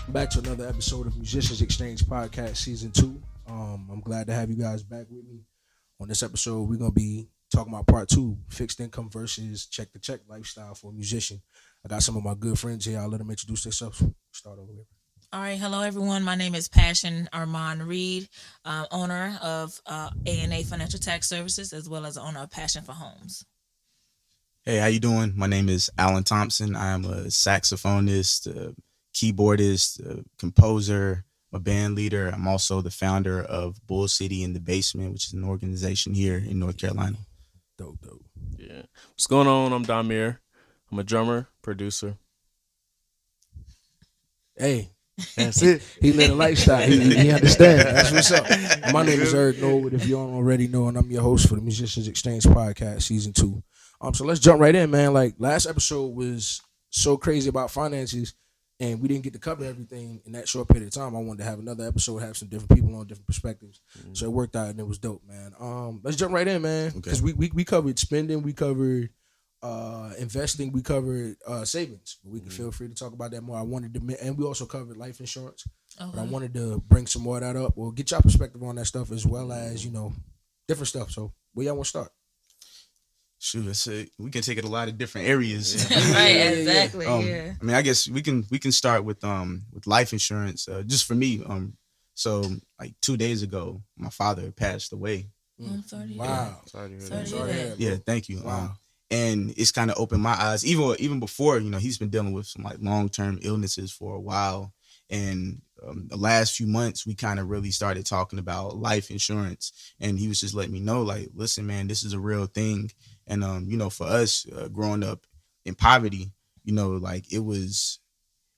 Back to another episode of Musicians Exchange Podcast Season 2. I'm glad to have you guys back with me. On this episode, we're going to be talking about part 2, fixed income versus check to check lifestyle for a musician. I got some of my good friends here. I'll let them introduce themselves. Start over here. All right, hello everyone. My name is Pashuan Armond-Reed, owner of A&A Financial Tax Services, as well as the owner of Passion for Homes. Hey, how you doing? My name is Alan Thompson. I am a saxophonist, a keyboardist, a composer, a band leader. I'm also the founder of Bull City in the Basement, which is an organization here in North Carolina. Dope. Yeah. What's going on? I'm Damir. I'm a drummer, producer. Hey, that's it. He live a lifestyle. He understands. That's what's up. My name is Erik Norwood, if you don't already know, and I'm your host for the Musicians Exchange Podcast Season 2. So let's jump right in, man. Like, last episode was so crazy about finances, and we didn't get to cover everything in that short period of time. I wanted to have another episode, have some different people on different perspectives. So it worked out, and it was dope, man. Let's jump right in, man, because we covered spending, we covered investing, we covered savings. We can feel free to talk about that more. I wanted to, and we also covered life insurance. But I wanted to bring some more of that up. Well, get your perspective on that stuff as well as different stuff. So where y'all want to start? Shoot, we can take it a lot of different areas. Right, exactly. Yeah. I mean, I guess we can start with life insurance. Just for me, so like 2 days ago, my father passed away. I'm sorry to hear Wow. that. Sorry to hear Sorry that. to hear that. Yeah, thank you. Wow. And it's kind of opened my eyes. Even before, he's been dealing with some like long-term illnesses for a while. And the last few months, we kind of really started talking about life insurance. And he was just letting me know, like, listen, man, this is a real thing. And, for us growing up in poverty, like it was,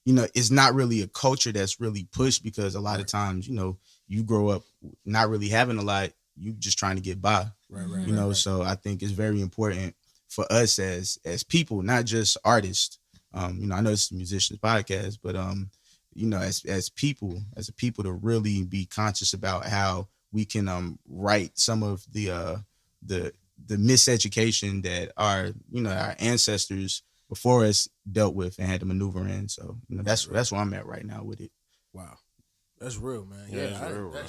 it's not really a culture that's really pushed because a lot of times, you grow up not really having a lot. You just trying to get by, Right. So I think it's very important for us as people, not just artists. I know it's a musicians podcast, but, as people to really be conscious about how we can right some of the miseducation that our ancestors before us dealt with and had to maneuver in. So that's where I'm at right now with it. Wow. That's real, man. Yeah, it's real, bro.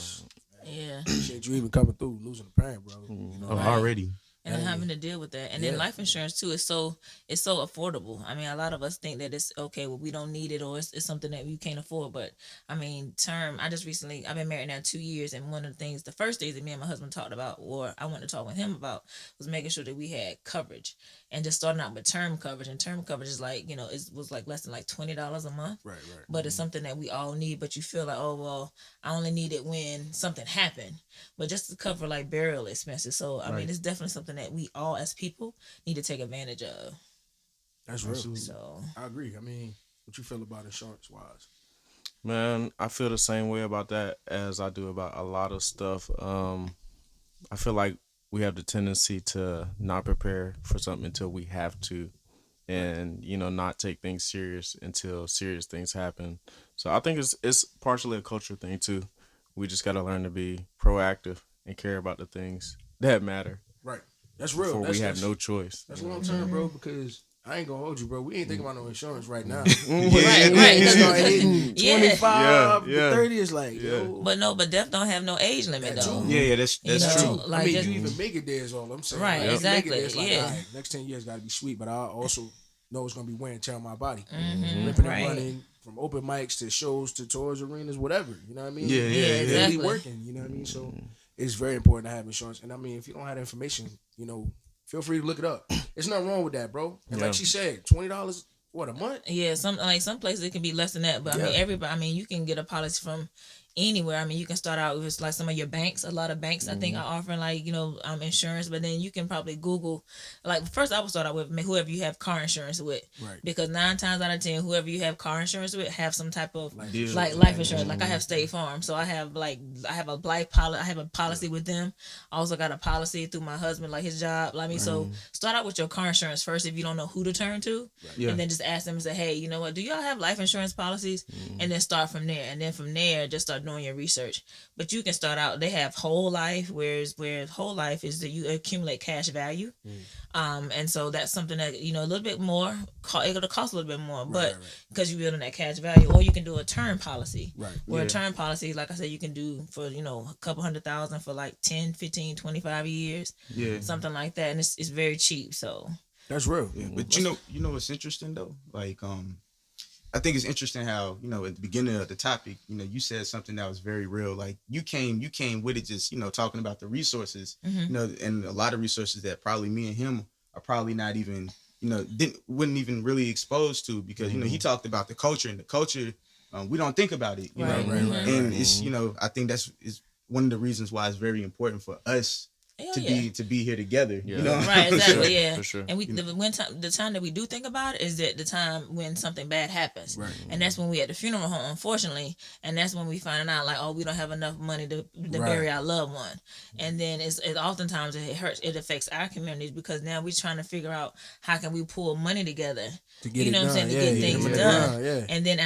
Yeah. Appreciate you even coming through, losing a parent, bro. Already. And then having to deal with that. And then life insurance too is so affordable. I mean, a lot of us think that it's okay, well, we don't need it or it's something that we can't afford. But I mean, I've been married now 2 years, and one of the things, the first things that me and my husband talked about, or I wanted to talk with him about, was making sure that we had coverage. And just starting out with term coverage. And term coverage is like, it was like less than like $20 a month. Right. But it's something that we all need, but you feel like, oh, well, I only need it when something happened. But just to cover like burial expenses. So, I mean, it's definitely something that we all as people need to take advantage of. That's real. So I agree. I mean, what you feel about insurance wise? Man, I feel the same way about that as I do about a lot of stuff. I feel like we have the tendency to not prepare for something until we have to, and not take things serious until serious things happen. So I think it's partially a culture thing too. We just got to learn to be proactive and care about the things that matter. Right. That's real. We have no choice. That's long term, bro, because I ain't gonna hold you, bro. We ain't thinking about no insurance right now. Right. Start hitting 25 to Yeah. 30 is like, yo. But death don't have no age limit though. Yeah, that's true. Like, I mean, you even make it there is all I'm saying. Right, Like, exactly, Make it there, it's like, yeah. all right, next 10 years gotta be sweet, but I also know it's gonna be wear and tear on my body. Mm-hmm. Ripping right. and running from open mics to shows to tours, arenas, whatever. You know what I mean? Yeah, exactly. Really working. You know what I mean? So it's very important to have insurance. And I mean, if you don't have the information, feel free to look it up. There's nothing wrong with that, bro. And like she said, $20, what, a month? Yeah, some places it can be less than that, but I mean everybody. I mean, you can get a policy from anywhere. I mean, you can start out with like some of your banks. A lot of banks, I think, are offering like insurance. But then you can probably Google. Like first, I would start out with whoever you have car insurance with, Right. because 9 times out of 10, whoever you have car insurance with have some type of Like life insurance. Like I have State Farm, so I have a life policy. I have a policy with them. I also got a policy through my husband, like his job. Like me, so start out with your car insurance first if you don't know who to turn to, and then just ask them and say, hey, you know what? Do y'all have life insurance policies? And then start from there, and then from there just start doing doing your research. But you can start out. They have whole life, where whole life is that you accumulate cash value, and so that's something that a little bit more. It'll cost a little bit more, but because you're building that cash value, or you can do a term policy, where a term policy, like I said, you can do for a couple $100,000 for like 10, 15, 25 years, something like that, and it's very cheap. So that's real. Yeah, but you know what's interesting though, like I think it's interesting how, at the beginning of the topic, you said something that was very real. Like you came with it just, talking about the resources, and a lot of resources that probably me and him are probably not even, wouldn't even really exposed to, because, he talked about the culture, and the culture, we don't think about it, Right. And it's, I think is one of the reasons why it's very important for us to be here together, right, exactly, yeah, for sure. And the time that we do think about it is that the time when something bad happens, right, and that's when we at the funeral home, unfortunately, and that's when we find out like, oh, we don't have enough money to bury our loved one, and then it oftentimes it affects our communities, because now we're trying to figure out how can we pull money together to get to get things done, and then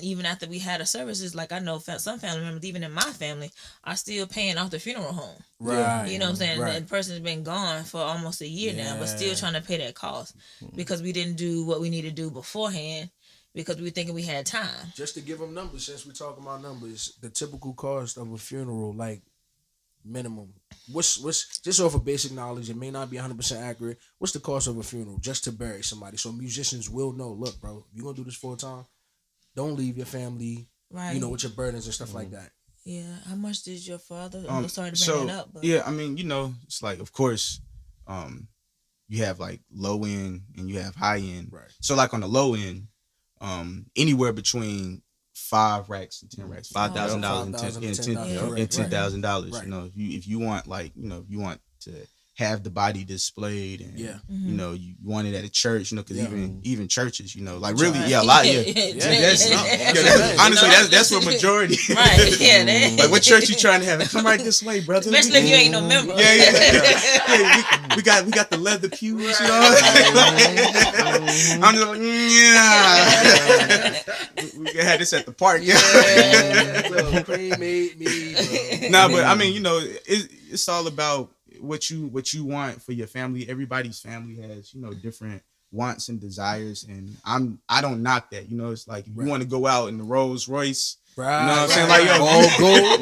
even after we had the services, like I know some family members, even in my family, are still paying off the funeral home, right? You know what I'm saying? Right. And the person's been gone for almost a year now, but still trying to pay that cost because we didn't do what we need to do beforehand because we were thinking we had time. Just to give them numbers, since we're talking about numbers, the typical cost of a funeral, like minimum, what's just off of basic knowledge, it may not be 100% accurate. What's the cost of a funeral just to bury somebody? So musicians will know, look, bro, if you're going to do this full time, don't leave your family, Right. With your burdens and stuff like that. Yeah, how much did your father? I'm sorry to bring that up, but yeah, I mean, it's like, of course, you have like low end and you have high end. Right. So like on the low end, anywhere between 5 racks and 10 racks, $5,000 and $10,000. Right. If you want you want to have the body displayed, and you want it at a church, because even churches, like really, a lot, honestly, that's what majority. Right, yeah. Like, what church you trying to have? Come right this way, brother. Especially if you ain't no member. Yeah. We got the leather pews, I'm just like, we can have this at the park, Nah, but I mean, it's all about what you want for your family. Everybody's family has, different wants and desires, and I don't knock that. It's like if you want to go out in the Rolls Royce, right, you know what I'm saying? Like, all gold.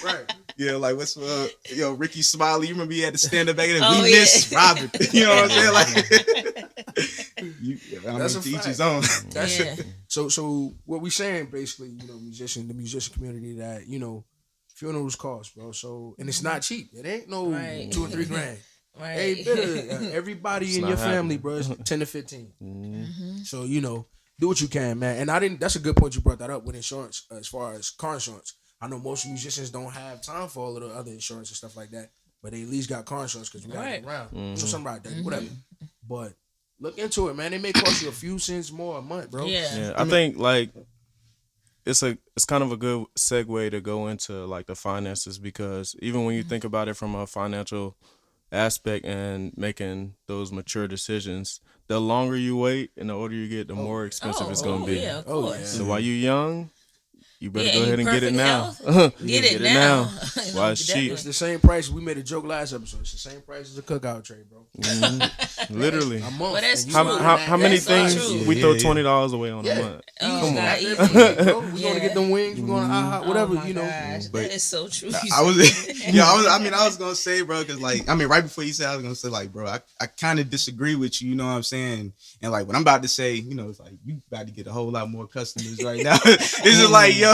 right. Yeah, like what's Ricky Smiley, you remember he had to stand up back there, we miss Robert. You know what I'm saying? Like, that's to each his own. So what we saying basically, the musician community, that funerals cost, bro. So, and it's not cheap. It ain't no $2 or $3 grand. Right. Hey, everybody in your family, bro, is 10 to 15. Mm-hmm. So do what you can, man. And that's a good point you brought that up with insurance, as far as car insurance. I know most musicians don't have time for all of the other insurance and stuff like that, but they at least got car insurance because we got it around. So something like that, whatever. But look into it, man. It may cost you a few cents more a month, bro. Yeah. I think like it's kind of a good segue to go into like the finances, because even when you think about it from a financial aspect and making those mature decisions, the longer you wait and the older you get, the more expensive it's going to be. Yeah, of course. So while you're young, you better go ahead and get it now. Get it now. While it's cheap. It's the same price. We made a joke last episode. It's the same price as a cookout tray, bro. Literally. A month. Well, that's How many things true. we throw $20 away on a month? Come on. We're going to get them wings. We're going to IHOP, whatever, Gosh, that is so true. I was going to say, bro, because like, right before you said, I was going to say, like, bro, I kind of disagree with you, you know what I'm saying? And like, what I'm about to say, it's like, you about to get a whole lot more customers right now. It's just like, yo,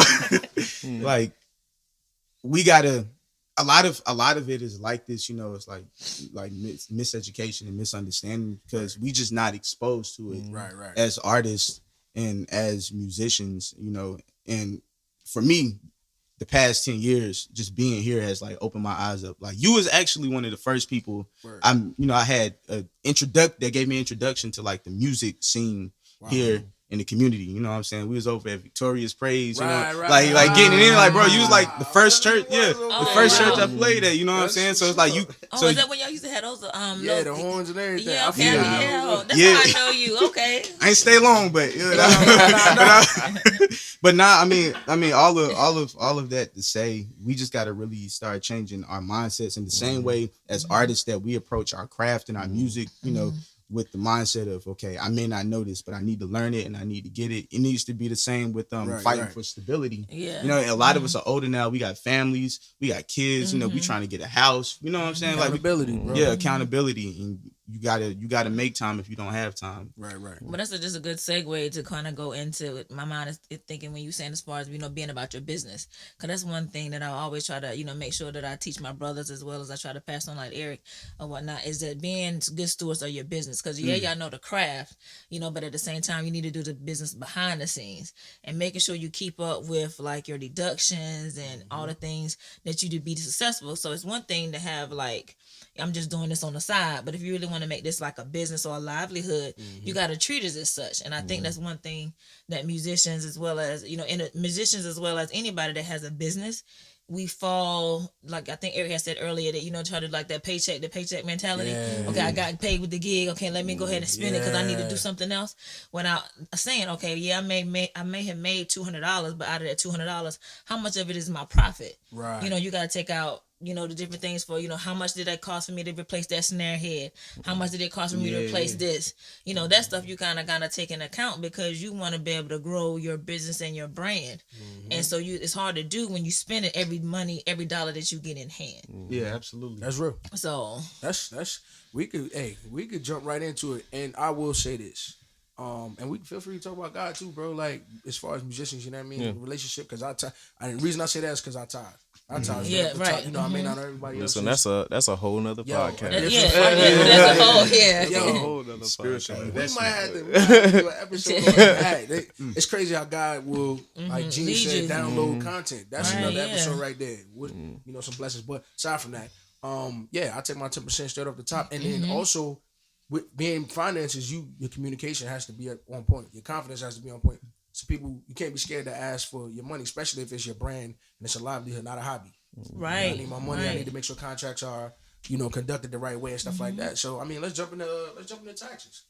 like, we gotta, a lot of it is like this, it's like miseducation and misunderstanding, because we just not exposed to it right as artists and as musicians, and for me, the past 10 years, just being here has like opened my eyes up. Like, you was actually one of the first people I had that gave me introduction to like the music scene here in the community. You know what I'm saying? We was over at Victoria's Praise, you know, Right. like getting it in, like, bro, you was like the first church, the Oh, first wow. church I played at. You know what I'm saying? So it's like you. Oh, So is that when y'all used to have those? Yeah, the horns and everything. Yeah, I okay. feel Yeah, it. that's Yeah. how I know you. Okay. I ain't stay long, but you know, but nah, I mean, all of that to say, we just got to really start changing our mindsets in the same way as artists that we approach our craft and our music, you know, with the mindset of, okay, I may not know this, but I need to learn it and I need to get it. It needs to be the same with fighting for stability. Yeah. You know, a lot of us are older now. We got families, we got kids. You know, we trying to get a house. You know what I'm saying? Accountability, bro. Yeah, accountability, and you gotta make time if you don't have time. Right. But that's just a good segue to kind of go into it. My mind is thinking when you saying as far as, you know, being about your business. Because that's one thing that I always try to, you know, make sure that I teach my brothers as well as I try to pass on like Erik or whatnot, is that being good stewards of your business. Because, y'all know the craft, you know, but at the same time, you need to do the business behind the scenes and making sure you keep up with like your deductions and all the things that you do to be successful. So it's one thing to have like, I'm just doing this on the side, but if you really want to make this like a business or a livelihood, you got to treat it as such. And I think that's one thing that musicians, as well as, you know, musicians as well as anybody that has a business, we fall, like I think Erik had said earlier, that, you know, try to like that paycheck to paycheck mentality. Yeah. Okay, I got paid with the gig. Okay, let me go ahead and spend it because I need to do something else. Without saying, okay, yeah, I may have made $200, but out of that $200, how much of it is my profit? Right. You know, you got to take out, you know, the different things for, you know, how much did that cost for me to replace that snare head? How much did it cost for me to replace this? You know, that stuff you kind of take into account because you want to be able to grow your business and your brand. And so it's hard to do when you spend every dollar that you get in hand. Yeah, absolutely. That's real. So That's we could jump right into it, and I will say this. And we can feel free to talk about God too, bro. Like as far as musicians, you know what I mean, relationship. Because the reason I say that is because I tired. Yeah, right. You know, I may not know everybody else. Listen, that's a whole nother podcast. That's a whole That's a whole nother Spiritual podcast. We might have to do an episode on that. It's crazy how God will, like Gene said, download content. That's another episode right there. With, you know, some blessings. But aside from that, I take my 10% straight off the top, and then also with being finances, your communication has to be on point. Your confidence has to be on point. So people, you can't be scared to ask for your money, especially if it's your brand and it's a livelihood, not a hobby. right. You know, I need my money. I need to make sure contracts are, you know, conducted the right way and stuff like that. So I mean, let's jump into taxes.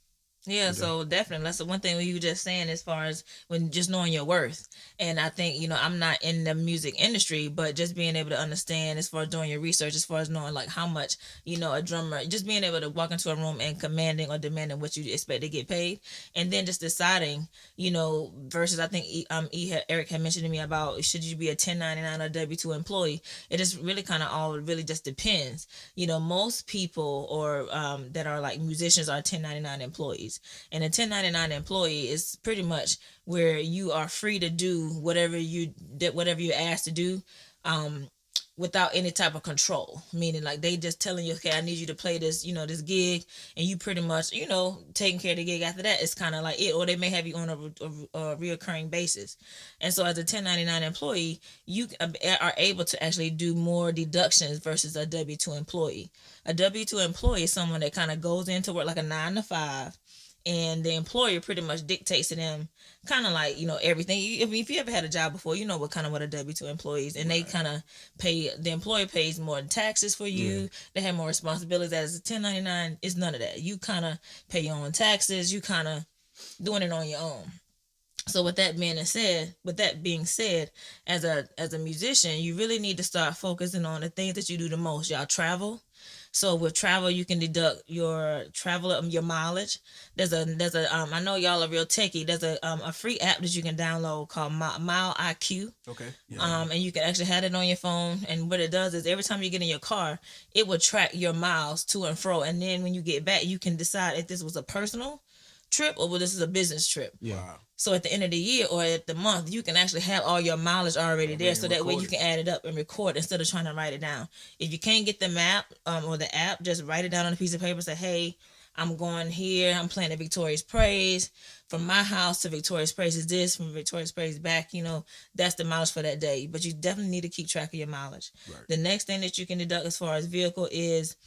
Yeah, so definitely that's the one thing you were just saying as far as when just knowing your worth. And I think, you know, I'm not in the music industry, but just being able to understand as far as doing your research, as far as knowing like how much, you know, a drummer, just being able to walk into a room and commanding or demanding what you expect to get paid, and then just deciding, you know, versus I think Erik had mentioned to me about should you be a 1099 or W-2 employee. It just really kind of all really just depends. You know, most people or that are like musicians are 1099 employees. And a 1099 employee is pretty much where you are free to do whatever you're asked to do, without any type of control. Meaning like they just telling you, okay, I need you to play this, you know, this gig, and you pretty much, you know, taking care of the gig after that. It's kind of like it, or they may have you on a reoccurring basis. And so as a 1099 employee, you are able to actually do more deductions versus a W-2 employee. A W-2 employee is someone that kind of goes into work like a 9 to 5. And the employer pretty much dictates to them kind of like, you know, everything. If you ever had a job before, you know what a W-2 employee is. And they kind of the employer pays more taxes for you. They have more responsibilities. As a 1099, it's none of that. You kind of pay your own taxes. You kind of doing it on your own. So with that being said, as a musician, you really need to start focusing on the things that you do the most. Y'all travel. So with travel, you can deduct your your mileage. There's a I know y'all are real techie. There's a free app that you can download called Mile IQ. Okay. Yeah. And you can actually have it on your phone. And what it does is every time you get in your car, it will track your miles to and fro. And then when you get back, you can decide if this was a personal trip or this is a business trip. Yeah. So at the end of the year or at the month, you can actually have all your mileage already there. So that way you can add it up and record instead of trying to write it down. If you can't get the map or the app, just write it down on a piece of paper. Say, hey, I'm going here. I'm playing at Victoria's Praise. From my house to Victoria's Praise is this. From Victoria's Praise back, you know, that's the mileage for that day. But you definitely need to keep track of your mileage. Right. The next thing that you can deduct as far as vehicle is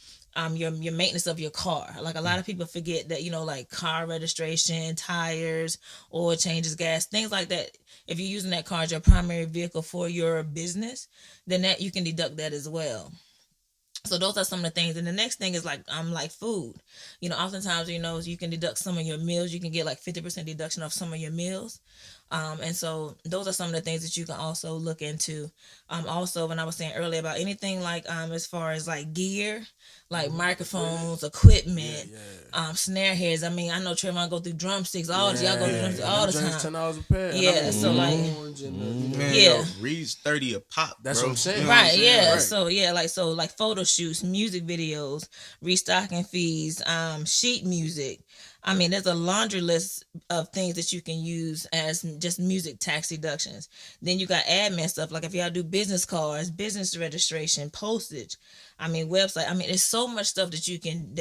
your maintenance of your car. Like a lot of people forget that, like car registration, tires, oil changes, gas, things like that. If you're using that car as your primary vehicle for your business, then that you can deduct that as well. So those are some of the things. And the next thing is like food. Oftentimes, you can deduct some of your meals. You can get like 50% deduction off some of your meals. And so those are some of the things that you can also look into. Also, when I was saying earlier about anything like as far as like gear, like microphones, equipment, snare heads. I mean, I know Trevon go through drumsticks. Y'all go through drumsticks all the time. $10 a pair. Yeah, so like, Reed's 30 a pop. That's bro. what I'm saying. Right, yeah. Right. So like photo shoots, music videos, restocking fees, sheet music. I mean, there's a laundry list of things that you can use as just music tax deductions. Then you got admin stuff, like if y'all do business cards, business registration, postage. I mean, website. I mean, there's so much stuff that you can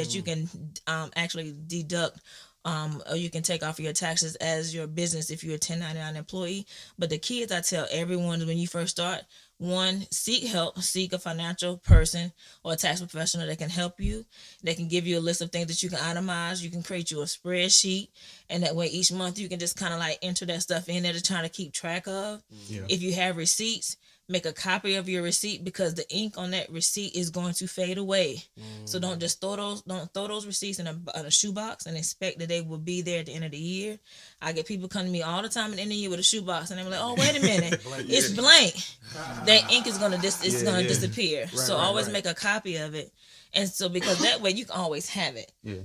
actually deduct. Or you can take off your taxes as your business if you're a 1099 employee. But the key is, I tell everyone when you first start, one, seek help, seek a financial person or a tax professional that can help you. They can give you a list of things that you can itemize. You can create you a spreadsheet, and that way each month you can just kind of like enter that stuff in there to try to keep track of. Yeah. If you have receipts, make a copy of your receipt, because the ink on that receipt is going to fade away. So don't just throw those receipts in a shoebox and expect that they will be there at the end of the year. I get people come to me all the time at the end of the year with a shoebox, and they're like, "Oh, wait a minute, it's blank." That ink is gonna disappear. Right, so always make a copy of it, and so because that way you can always have it. Yeah.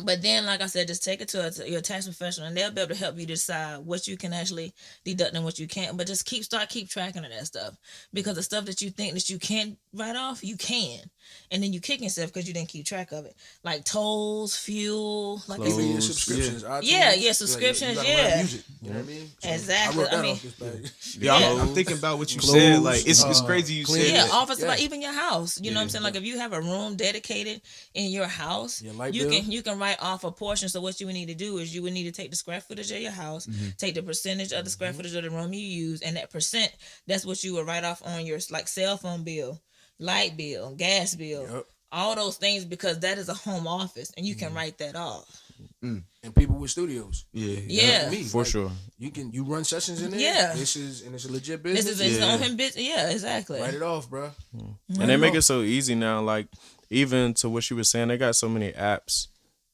But then, like I said, just take it to your tax professional, and they'll be able to help you decide what you can actually deduct and what you can't. But just keep tracking of that stuff, because the stuff that you think that you can't write off, you can, and then you kick yourself because you didn't keep track of it, like tolls, fuel, like even your subscriptions. Subscriptions, Music, you know what I mean? So exactly. I'm thinking about what you said. Like it's crazy you said. Yeah, office, like even your house. You know what I'm saying? Like if you have a room dedicated in your house, you can write off a portion. So what you would need to do is you would need to take the square footage of your house, take the percentage of the square footage of the room you use, and that percent, that's what you would write off on your like cell phone bill, light bill, gas bill, all those things, because that is a home office and you can write that off. And people with studios, for sure. You run sessions in there. Yeah, and it's a legit business. This is on business. Yeah, exactly. Write it off, bro. And they make it so easy now. Like even to what she was saying, they got so many apps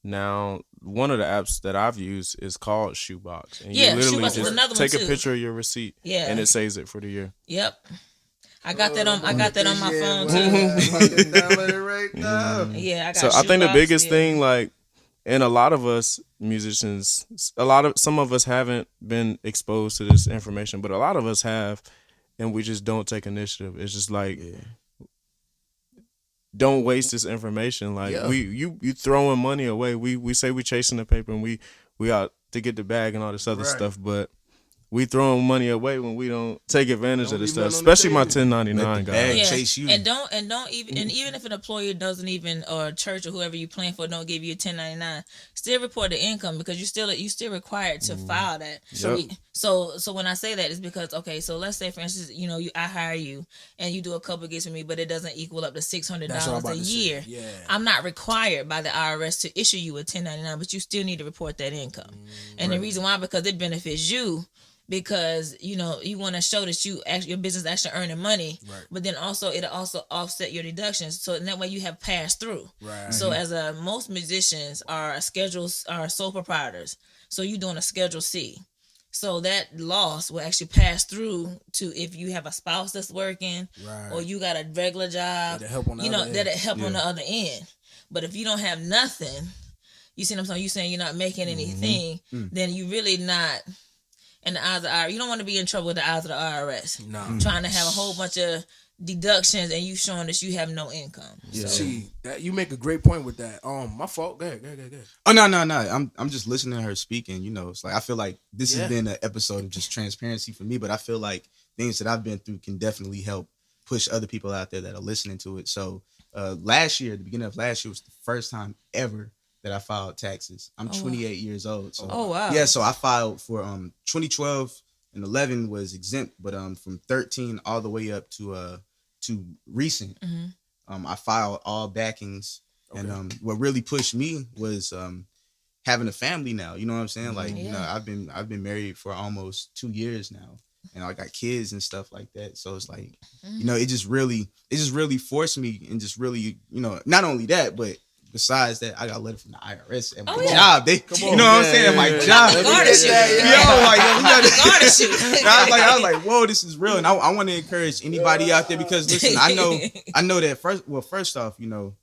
now. One of the apps that I've used is called Shoebox, and you literally just take a picture of your receipt, and it saves it for the year. Yep. I got that on my phone too. Download it right now. Yeah, I got. So I think the biggest thing, like, and a lot of us musicians, some of us haven't been exposed to this information, but a lot of us have, and we just don't take initiative. It's just like, don't waste this information. Like you throwing money away. We say we chasing the paper and we out to get the bag and all this other stuff, but we throwing money away when we don't take advantage of this stuff, especially my 1099 guys. Chase you. And even if an employer doesn't even, or a church or whoever you plan for don't give you a 1099, still report the income, because you still required to file that. So when I say that, it's because, okay, so let's say for instance, I hire you and you do a couple gigs for me, but it doesn't equal up to $600 a year. Yeah. I'm not required by the IRS to issue you a 1099, but you still need to report that income. And the reason why, because it benefits you. Because you want to show that your business actually earning money, but then also it'll also offset your deductions, so in that way you have passed through. Right. So as most musicians are sole proprietors, so you're doing a Schedule C, so that loss will actually pass through to if you have a spouse that's working, or you got a regular job, that'll help on the other end. But if you don't have nothing, you see what I'm saying? You saying you're not making anything, then you really not. And the eyes of the IRS, you don't want to be in trouble with the eyes of the IRS. No. Trying to have a whole bunch of deductions and you showing that you have no income. Yeah. So. See, you make a great point with that. My fault. Go ahead. Oh no. I'm just listening to her speaking. It's like I feel like this has been an episode of just transparency for me, but I feel like things that I've been through can definitely help push other people out there that are listening to it. So last year, the beginning of last year was the first time ever that I filed taxes. I'm 28 years old. So, wow. Yeah, so I filed for 2012 and 11 was exempt, but from 13 all the way up to recent. I filed all backings, and what really pushed me was having a family now. You know what I'm saying? Like, you know, I've been married for almost 2 years now, and I got kids and stuff like that. So it's like, you know, it just really forced me, and just really, you know, not only that, but besides that, I got a letter from the IRS at my job. They, you know what I'm saying? At my job. I was like, whoa, this is real. And I want to encourage anybody out there, because listen, I know that first off, you know,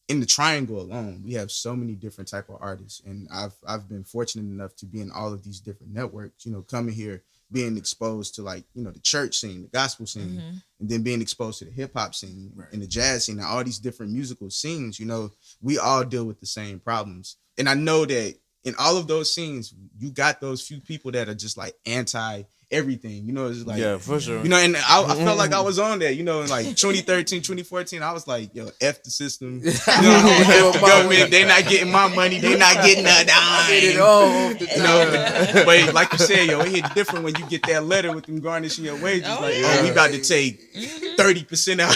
in the Triangle alone, we have so many different type of artists, and I've been fortunate enough to be in all of these different networks. You know, coming here, being exposed to, like, you know, the church scene, the gospel scene, and then being exposed to the hip hop scene and the jazz scene, and all these different musical scenes. You know, we all deal with the same problems, and I know that in all of those scenes, you got those few people that are just like anti everything, you know. It's like, yeah, for sure, you know. And I felt like I was on that, you know, in like 2013, 2014. I was like, yo, F the system, you know, F the government. They not getting my money, they not getting a dime, it all, you know. But like you said, yo, it hit different when you get that letter with them garnishing your wages. We about to take 30% out.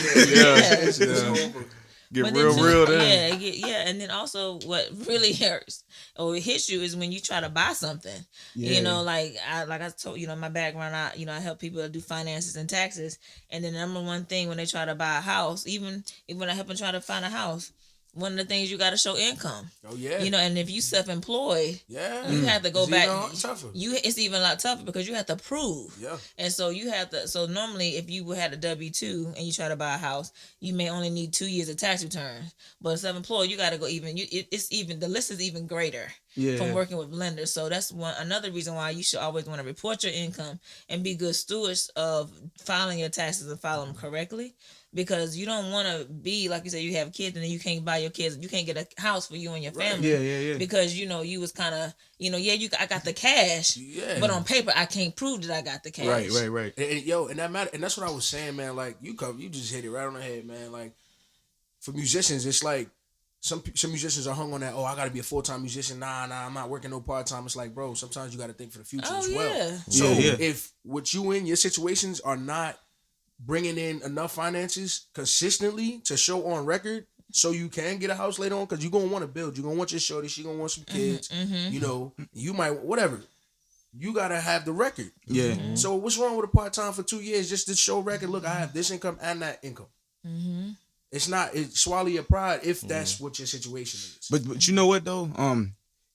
Get real then. Yeah, and then also what really hurts or hits you is when you try to buy something. You know, like I told you know, my background, I help people that do finances and taxes, and then the number one thing when they try to buy a house, even when I help them try to find a house, one of the things you got to show income. Oh yeah. You know, and if you self-employed, you have to go back. It's even a lot tougher because you have to prove. Yeah. And so you have to. So normally, if you had a W-2 and you try to buy a house, you may only need 2 years of tax returns. But self-employed, you got to go even. It's even, the list is even greater. Yeah. From working with lenders. So that's another reason why you should always want to report your income and be good stewards of filing your taxes and file them correctly. Because you don't want to be, like you said, you have kids and then you can't buy your kids, you can't get a house for you and your family. Yeah. Because, you know, you was kind of, you know, I got the cash, but on paper, I can't prove that I got the cash. Right. And that matter, and that's what I was saying, man. Like, you just hit it right on the head, man. Like, for musicians, it's like, some musicians are hung on that, I got to be a full-time musician. Nah, I'm not working no part-time. It's like, bro, sometimes you got to think for the future as well. So if what you in, your situations are not bringing in enough finances consistently to show on record so you can get a house later on, because you're going to want to build. You're going to want your shorty. She's going to want some kids. You know, you might, whatever. You got to have the record. Yeah. So what's wrong with a part-time for 2 years just to show record? Look, I have this income and that income. It's swallow your pride if that's what your situation is. But you know what though?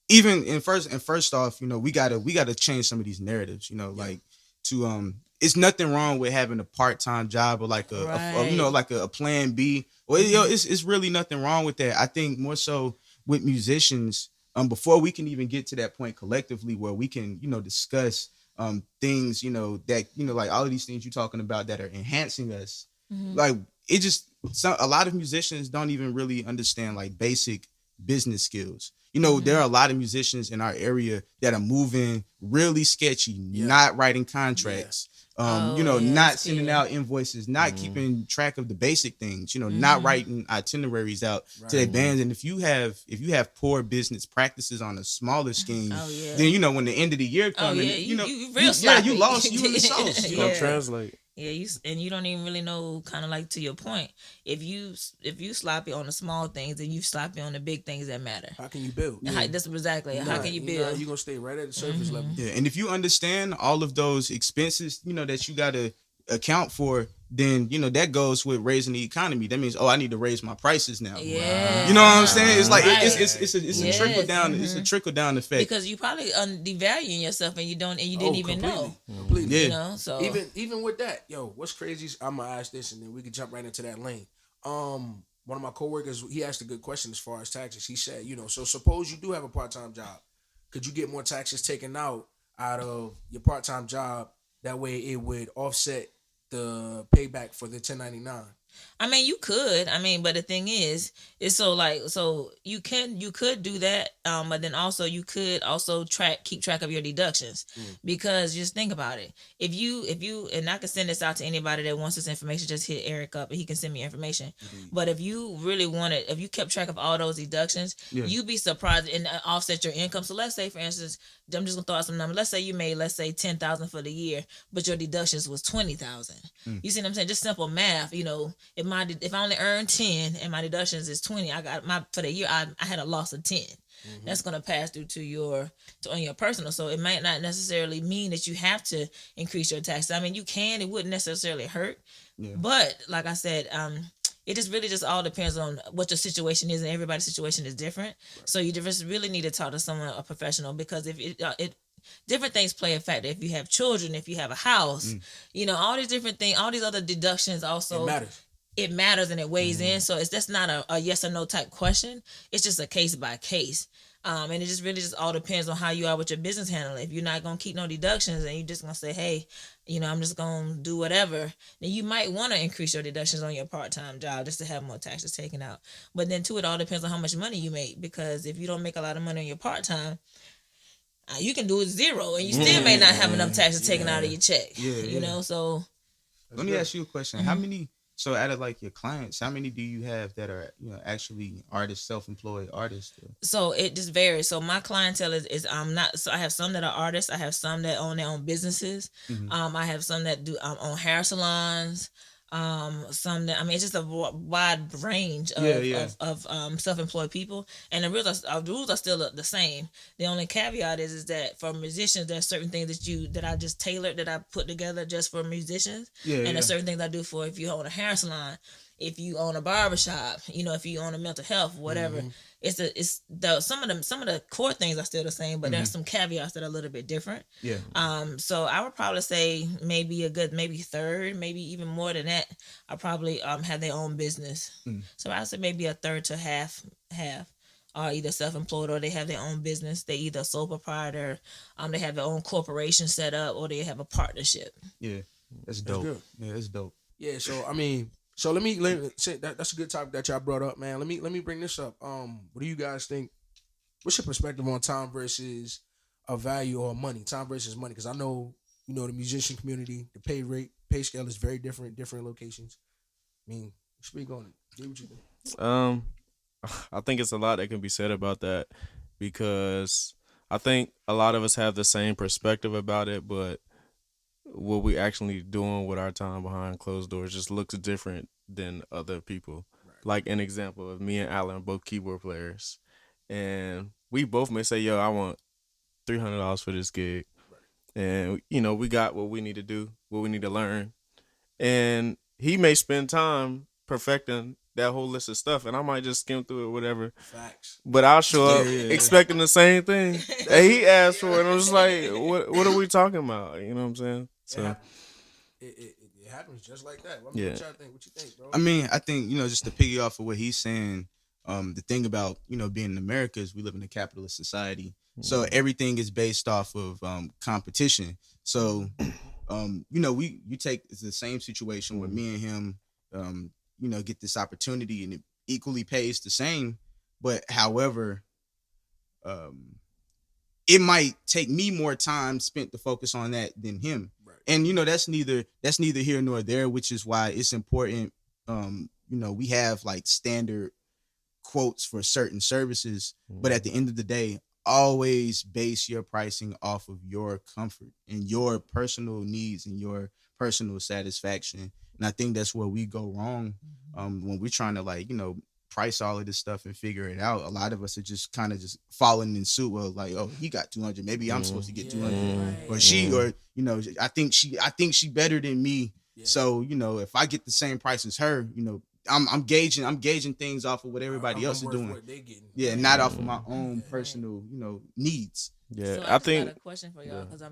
Even first off, you know, we gotta change some of these narratives. You know, like to it's nothing wrong with having a part-time job or like a plan B. Well, it's really nothing wrong with that. I think more so with musicians, before we can even get to that point collectively where we can, you know, discuss things, you know, that, you know, like all of these things you're talking about that are enhancing us. Like, it just, a lot of musicians don't even really understand like basic business skills. You know, there are a lot of musicians in our area that are moving really sketchy, not writing contracts, not sending out invoices, not keeping track of the basic things, you know, not writing itineraries out to their bands. And if you have poor business practices on a smaller scheme, then, you know, when the end of the year comes, you know, you lost, you in the sauce. You know, translate. Yeah, you don't even really know, kind of like to your point. If you sloppy on the small things, then you sloppy on the big things that matter. How can you build? That's exactly. How can you build? You're gonna stay right at the surface level. Yeah, and if you understand all of those expenses, you know, that you got to account for, then, you know, that goes with raising the economy. That means, I need to raise my prices now. Yeah, you know what I'm saying? It's like it's a trickle down. It's a trickle down effect. Because you probably devaluing yourself and you didn't even know. Completely. Yeah. You know, so even with that, what's crazy is, I'm gonna ask this and then we can jump right into that lane. One of my coworkers, he asked a good question as far as taxes. He said, you know, so suppose you do have a part-time job, could you get more taxes taken out of your part-time job? That way it would offset the payback for the 1099. I mean, you could. I mean, but the thing is so you could do that. But then also you could also keep track of your deductions, because just think about it. If you, and I can send this out to anybody that wants this information, just hit Eric up and he can send me information. But if you really if you kept track of all those deductions, you'd be surprised and offset your income. So let's say, for instance, I'm just gonna throw out some numbers. Let's say you made, $10,000 for the year, but your deductions was $20,000. You see what I'm saying? Just simple math, you know. if I only earn 10 and my deductions is 20, I got for the year I had a loss of 10. That's gonna pass through on your personal. So it might not necessarily mean that you have to increase your taxes. I mean, you can. It wouldn't necessarily hurt. Yeah. But like I said, it just really just all depends on what your situation is, and everybody's situation is different. Right. So you just really need to talk to someone, a professional, because if it different things play a factor. If you have children, if you have a house, all these different things, all these other deductions also. It matters and it weighs in. So that's not a yes or no type question. It's just a case by case. And it just really just all depends on how you are with your business handling. If you're not going to keep no deductions and you're just going to say, hey, I'm just going to do whatever, then you might want to increase your deductions on your part-time job just to have more taxes taken out. But then too, it all depends on how much money you make, because if you don't make a lot of money on your part-time, you can do it zero and you still may not have enough taxes taken out of your check. So let me ask you a question. How many, so out of like your clients, how many do you have that are, actually artists, self-employed artists? So it just varies. So my clientele is not, so I have some that are artists. I have some that own their own businesses. I have some that do own hair salons. Some that, it's just a wide range of self-employed people, and the rules are still the same. The only caveat is that for musicians, there's certain things that I just tailored, that I put together just for musicians, and there's certain things I do for if you own a hair salon, if you own a barbershop, if you own a mental health, whatever. Some of the core things are still the same, but there's some caveats that are a little bit different. So I would probably say maybe third, maybe even more than that, I probably have their own business. So I would say maybe a third to half are either self-employed or they have their own business. They either sole proprietor, they have their own corporation set up, or they have a partnership. Yeah, that's dope. That's yeah, that's dope. Yeah, so let me say that's a good topic that y'all brought up, man. Let me bring this up. What do you guys think? What's your perspective on time versus a value or money? Time versus money, because I know the musician community, the pay scale is very different locations. Speak on it. Do what you think. I think it's a lot that can be said about that, because I think a lot of us have the same perspective about it, but what we actually doing with our time behind closed doors just looks different than other people. Right. Like an example of me and Alan are both keyboard players, and we both may say, yo, I want $300 for this gig. Right. And, we got what we need to do, what we need to learn. And he may spend time perfecting that whole list of stuff, and I might just skim through it, whatever. Facts. But I'll show up expecting the same thing that he asked for, and I'm just like, what are we talking about? You know what I'm saying? So it happens just like that. What y'all think? What you think, bro? I think just to piggy off of what he's saying, the thing about being in America is we live in a capitalist society, so everything is based off of competition. So you take the same situation where me and him get this opportunity and it equally pays the same, but however, it might take me more time spent to focus on that than him. Right. And that's neither here nor there, which is why it's important. We have like standard quotes for certain services, but at the end of the day, always base your pricing off of your comfort and your personal needs and your personal satisfaction. And I think that's where we go wrong when we're trying to price all of this stuff and figure it out. A lot of us are just kind of just falling in suit. Well, like, oh, he got 200, maybe I'm supposed to get 200, right. Or she, or I think she better than me. Yeah. So if I get the same price as her, I'm gauging things off of what everybody else is doing. Yeah, not off of my own personal needs. Yeah, so I think got a question for y'all, because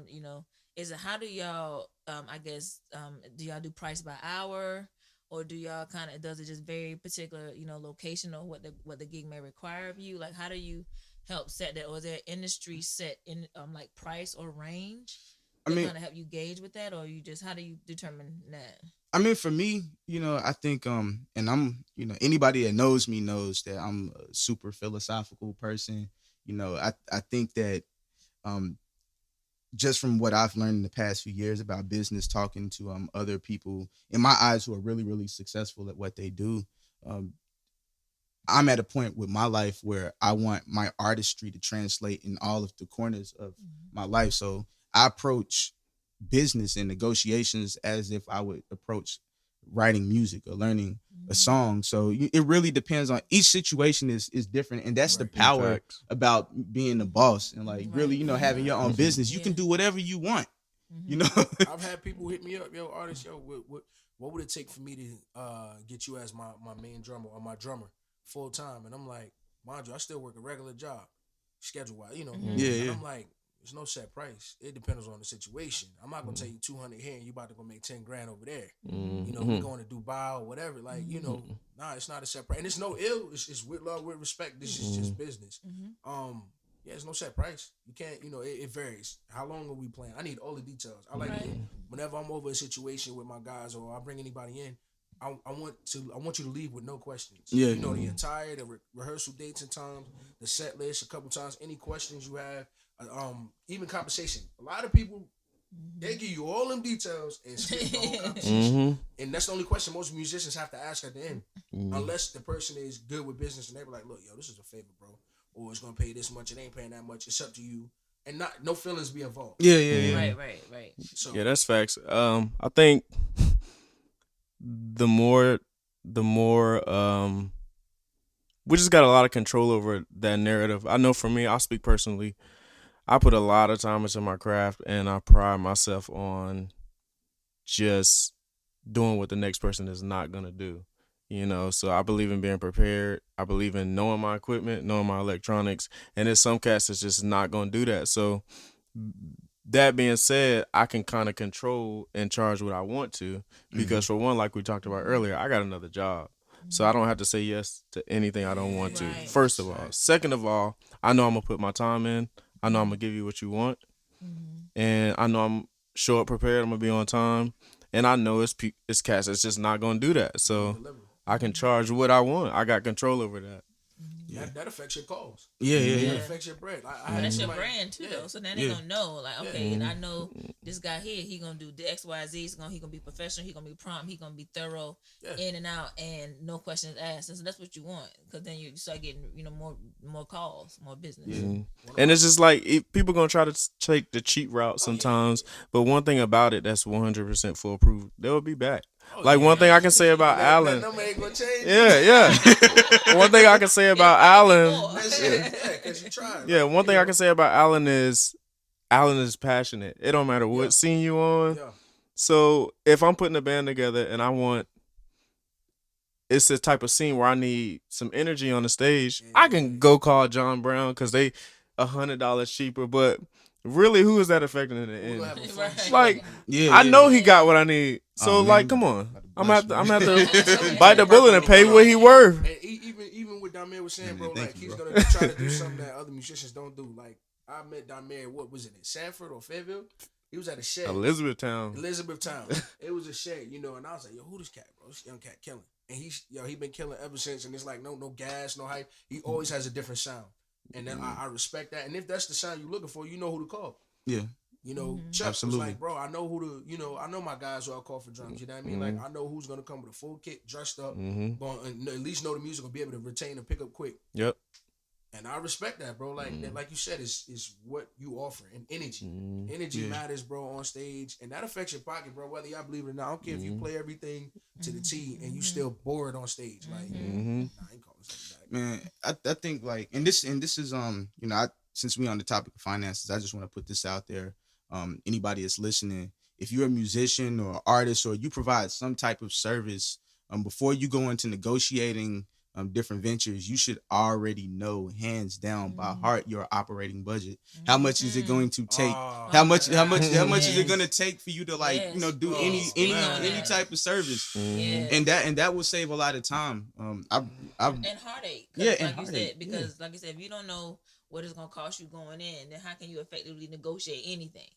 is it, how do y'all do y'all do price by hour? Or do y'all does it just very particular, location or what the gig may require of you? Like, how do you help set that? Or is there industry set in like price or range? Kind of help you gauge with that, or you just, how do you determine that? For me, I think, and I'm, anybody that knows me knows that I'm a super philosophical person. I think that, just from what I've learned in the past few years about business, talking to other people in my eyes who are really, really successful at what they do, I'm at a point with my life where I want my artistry to translate in all of the corners of my life. So I approach business and negotiations as if I would approach writing music or learning a song. So it really depends on each situation is different, and that's the power Facts. about being the boss and like really having your own business. You can do whatever you want. I've had people hit me up, yo, artists, yo, what would it take for me to get you as my main drummer or my drummer full time? And I'm like, mind you, I still work a regular job, schedule wise, And I'm like, there's no set price. It depends on the situation. I'm not gonna tell you 200 here and you about to go make 10 grand over there. We going to Dubai or whatever. Like, nah, it's not a set price, and it's no ill. It's with love, with respect. This is just business. Yeah, it's no set price. You can't, it varies. How long are we playing? I need all the details. I like it. Whenever I'm over a situation with my guys or I bring anybody in, I want you to leave with no questions. Yeah. The attire, the rehearsal dates and times, the set list a couple times, any questions you have, even conversation. A lot of people, they give you all them details and skip the whole conversation. And that's the only question most musicians have to ask at the end. Unless the person is good with business and they be like, look, yo, this is a favor, bro. Or it's gonna pay this much, it ain't paying that much, it's up to you. And no feelings be involved. Yeah. Right. So Yeah, that's facts. I think the more we just got a lot of control over that narrative. I know for me, I'll speak personally. I put a lot of time into my craft and I pride myself on just doing what the next person is not gonna do. So I believe in being prepared. I believe in knowing my equipment, knowing my electronics, and there's some cats that's just not gonna do that. So that being said, I can kind of control and charge what I want to because for one, like we talked about earlier, I got another job. So I don't have to say yes to anything I don't want to, first of all. Second of all, I know I'm going to put my time in. I know I'm going to give you what you want. And I know I'm show up prepared. I'm going to be on time. And I know it's cats that's just not going to do that. So I can charge what I want. I got control over that. That affects your calls. Yeah. That affects your bread. That's your brand too, though. So now they gonna know, like, okay, and I know this guy here, he gonna do the X, Y, Z. He gonna be professional. He gonna be prompt. He gonna be thorough, in and out, and no questions asked. And so that's what you want, because then you start getting, more calls, more business. And it's just like people gonna try to take the cheap route sometimes. But one thing about it that's 100% foolproof, they'll be back. One thing I can say about Allen. That number ain't gonna change. Yeah. One thing I can say about Allen. Because you tried. Yeah, one thing I can say about Allen is passionate. It don't matter what scene you on. Yeah. So if I'm putting a band together and it's the type of scene where I need some energy on the stage, I can go call John Brown because they $100 cheaper, but really, who is that affecting in the end? Like, I know he got what I need. So, come on. I'm gonna have to bite the bullet and pay what he worth. And even what Damir was saying, bro, like he's gonna try to do something that other musicians don't do. Like I met Damir, what was it, in Sanford or Fayetteville? He was at a shed. Elizabethtown. It was a shed, and I was like, yo, who this cat, bro? This young cat killing. And he been killing ever since, and it's like no gas, no hype. He always has a different sound. And then I respect that. And if that's the sound you're looking for, you know who to call. Yeah. Chuck Absolutely. was like, bro, I know who to, I know my guys who I'll call for drums. You know what I mean? Like, I know who's going to come with a full kit, dressed up, going and at least know the music, and be able to retain and pick up quick. Yep. And I respect that, bro. Like like you said, is what you offer, and energy. Energy matters, bro, on stage, and that affects your pocket, bro. Whether y'all believe it or not, I don't care if you play everything to the T and you still bored on stage. Like, nah, I ain't calling something back. Man, I think and this is since we on the topic of finances, I just want to put this out there. Anybody that's listening, if you're a musician or artist or you provide some type of service, before you go into negotiating different ventures, you should already know hands down by heart your operating budget. How much is it going to take? How much is it going to take for you to do any type of service? And that will save a lot of time. And heartache. And you said, because like I said, if you don't know what it's gonna cost you going in, then how can you effectively negotiate anything?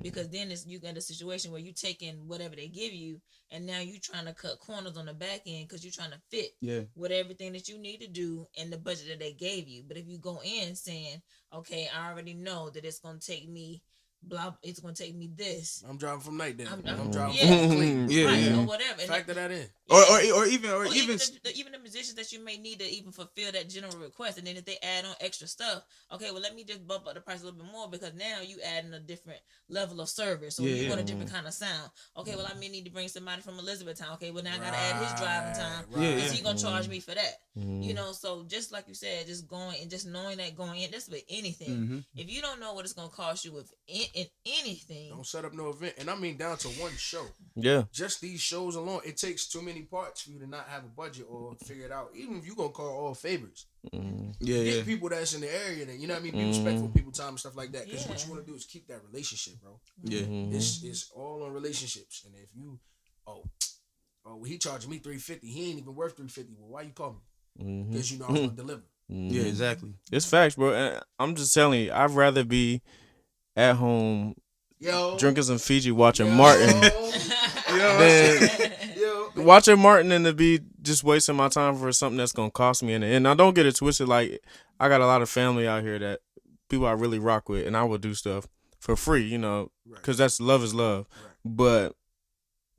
Because then you get a situation where you taking whatever they give you, and now you trying to cut corners on the back end because you're trying to fit with everything that you need to do in the budget that they gave you. But if you go in saying, okay, I already know that it's gonna take me blah, it's gonna take me this. I'm driving from Night I'm driving yeah, from Cleveland. Yeah, right, yeah. or whatever. And Factor that in. Or even even the musicians that you may need to even fulfill that general request, and then if they add on extra stuff, okay, well let me just bump up the price a little bit more because now you adding a different level of service, or you want a different kind of sound. Okay, well I may need to bring somebody from Elizabethtown. Okay, well now I gotta add his driving time because he gonna charge me for that. You know, so just like you said, just going and just knowing that going in, that's with anything. If you don't know what it's gonna cost you with in anything, Don't set up no event, and I mean down to one show. Yeah. Just these shows alone, it takes too many parts for you to not have a budget or figure it out. Even if you gonna call all favors, get people that's in the area. Then you know what I mean. Be respectful of people's time and stuff like that. Because what you want to do is keep that relationship, bro. Yeah. It's all on relationships. And if you, well, he charging me $350. He ain't even worth $350. Well, why you call me? Because you know I was gonna deliver. Yeah, exactly. It's facts, bro. And I'm just telling you, I'd rather be at home drinking some Fiji watching Martin than watching Martin and to be just wasting my time for something that's gonna cost me in the end. Now don't get it twisted. Like I got a lot of family out here that people I really rock with, and I will do stuff for free, you know, because that's love is love. But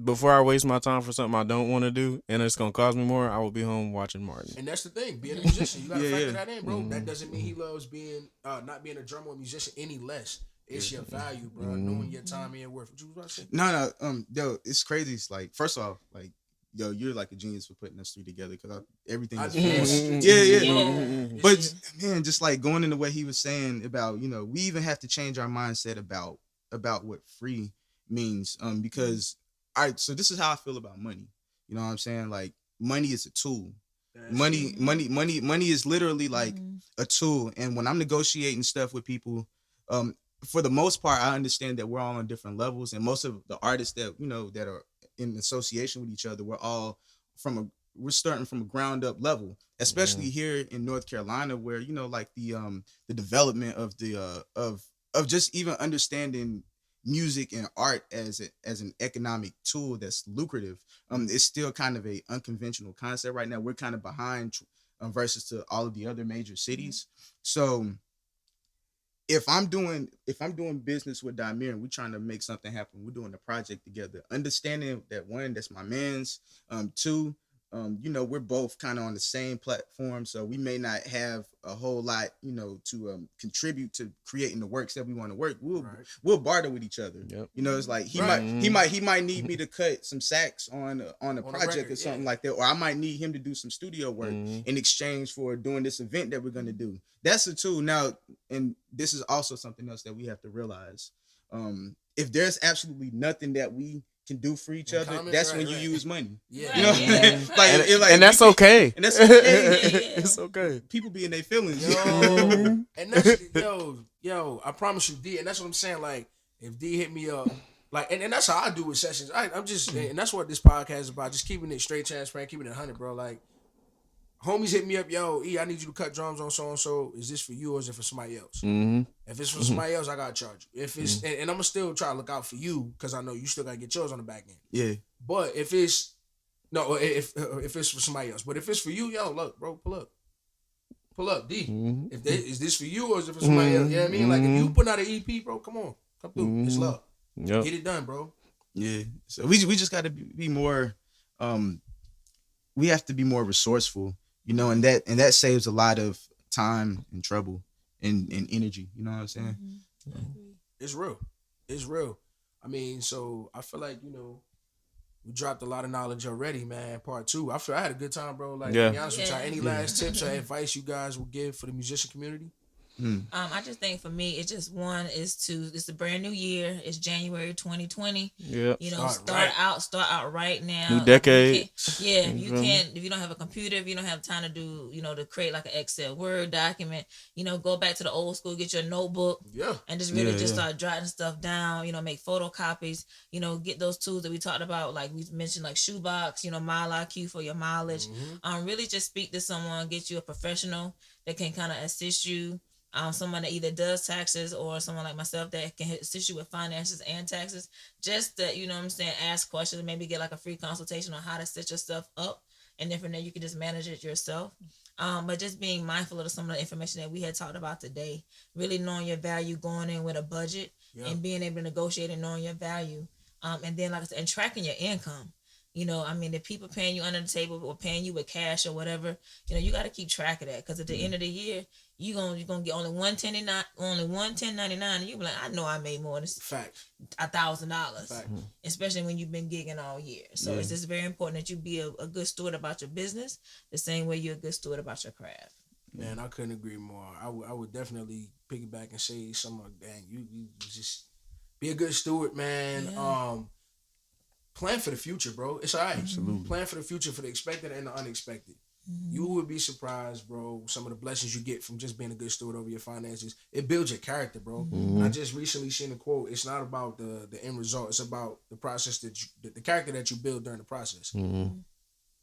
before I waste my time for something I don't want to do and it's gonna cost me more, I will be home watching Martin. And that's the thing, being a musician, you gotta factor that in, bro. That doesn't mean he loves being not being a drummer or musician any less. It's your value, bro. Knowing your time and your worth. What you was about to say? No, yo, it's crazy. It's like, first off, like, yo, you're like a genius for putting us three together because everything is yeah. But man, just like going into what he was saying about, you know, we even have to change our mindset about what free means. Because so this is how I feel about money. You know what I'm saying? Like, money is a tool. Money is literally like a tool. And when I'm negotiating stuff with people, for the most part, I understand that we're all on different levels, and most of the artists that you know that are in association with each other, we're starting from a ground up level, especially here in North Carolina, where you know, like the development of the of just even understanding music and art as an economic tool that's lucrative. It's still kind of a unconventional concept right now. We're kind of behind versus to all of the other major cities, so. If I'm doing business with Damir and we're trying to make something happen, we're doing a project together. Understanding that one, that's my man's. Two, you know, we're both kind of on the same platform, so we may not have a whole lot, you know, to contribute to creating the works that we want to work. We'll barter with each other. Yep. You know, it's like he might need me to cut some sax on a project or something like that, or I might need him to do some studio work in exchange for doing this event that we're gonna do. That's the tool. Now, and this is also something else that we have to realize. If there's absolutely nothing that we can do for each other, that's when you use money. Yeah. You know what I mean? And that's okay. And that's okay. It's okay. People be in their feelings. And that's yo, I promise you, D, and that's what I'm saying. Like, if D hit me up, like, and that's how I do with sessions. I'm just, and that's what this podcast is about, just keeping it straight, transparent, keeping it 100, bro. Like, homies hit me up, yo, E, I need you to cut drums on so and so. Is this for you or is it for somebody else? If it's for somebody else, I gotta charge you. If it's and I'm gonna still try to look out for you because I know you still gotta get yours on the back end. Yeah. But if it's it's for somebody else, but if it's for you, yo, look, bro, pull up, D. Is this for you or is it for somebody else? You know what I mean? Like, if you put out an EP, bro, come through. It's love. Get it done, bro. Yeah. So we just gotta be more. We have to be more resourceful. You know, and that saves a lot of time and trouble and energy. You know what I'm saying? It's real. I mean, so I feel like, you know, we dropped a lot of knowledge already, man. Part 2. I feel I had a good time, bro. Like, to be honest with y'all, any last tips or advice you guys will give for the musician community? I just think for me, it's just it's a brand new year. It's January 2020. Yeah. You know, start out right now. New decade. If you don't have a computer, if you don't have time to do, you know, to create like an Excel Word document, you know, go back to the old school, get your notebook. Yeah. And just really start jotting stuff down, you know, make photocopies, you know, get those tools that we talked about, like we mentioned, like Shoebox, you know, Mile IQ for your mileage. Really just speak to someone, get you a professional that can kind of assist you. Someone that either does taxes or someone like myself that can assist you with finances and taxes. Just that, you know what I'm saying, ask questions and maybe get like a free consultation on how to set your stuff up. And then from there, you can just manage it yourself. But just being mindful of some of the information that we had talked about today, really knowing your value, going in with a budget, and being able to negotiate and knowing your value. And then, like I said, and tracking your income. You know, I mean, if people paying you under the table or paying you with cash or whatever, you know, you got to keep track of that, because at the end of the year, you're gonna get only one 1099, and you be like, I know I made more than $1,000, especially when you've been gigging all year. So it's just very important that you be a good steward about your business, the same way you're a good steward about your craft. Man, I couldn't agree more. I would definitely piggyback and say something like, dang, you just be a good steward, man. Yeah. Plan for the future, bro. It's all right. Absolutely. Plan for the future, for the expected and the unexpected. Mm-hmm. You would be surprised, bro, some of the blessings you get from just being a good steward over your finances. It builds your character, bro. Mm-hmm. And I just recently seen a quote. It's not about the end result. It's about the process the character that you build during the process. Mm-hmm.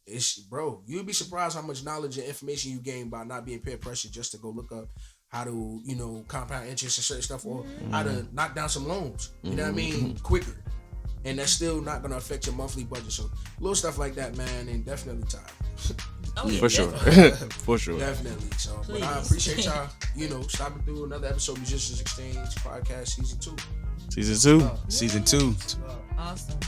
It's, bro, you'd be surprised how much knowledge and information you gain by not being peer pressured just to go look up how to, you know, compound interest and certain stuff, or how to knock down some loans. You know what I mean? Quicker. And that's still not going to affect your monthly budget. So little stuff like that, man, and definitely time. Oh, yeah, For sure. definitely. For sure. Definitely. So, Please. but I appreciate y'all, you know, stopping through another episode of Musicians Exchange Podcast Season 2. Season 2. Awesome.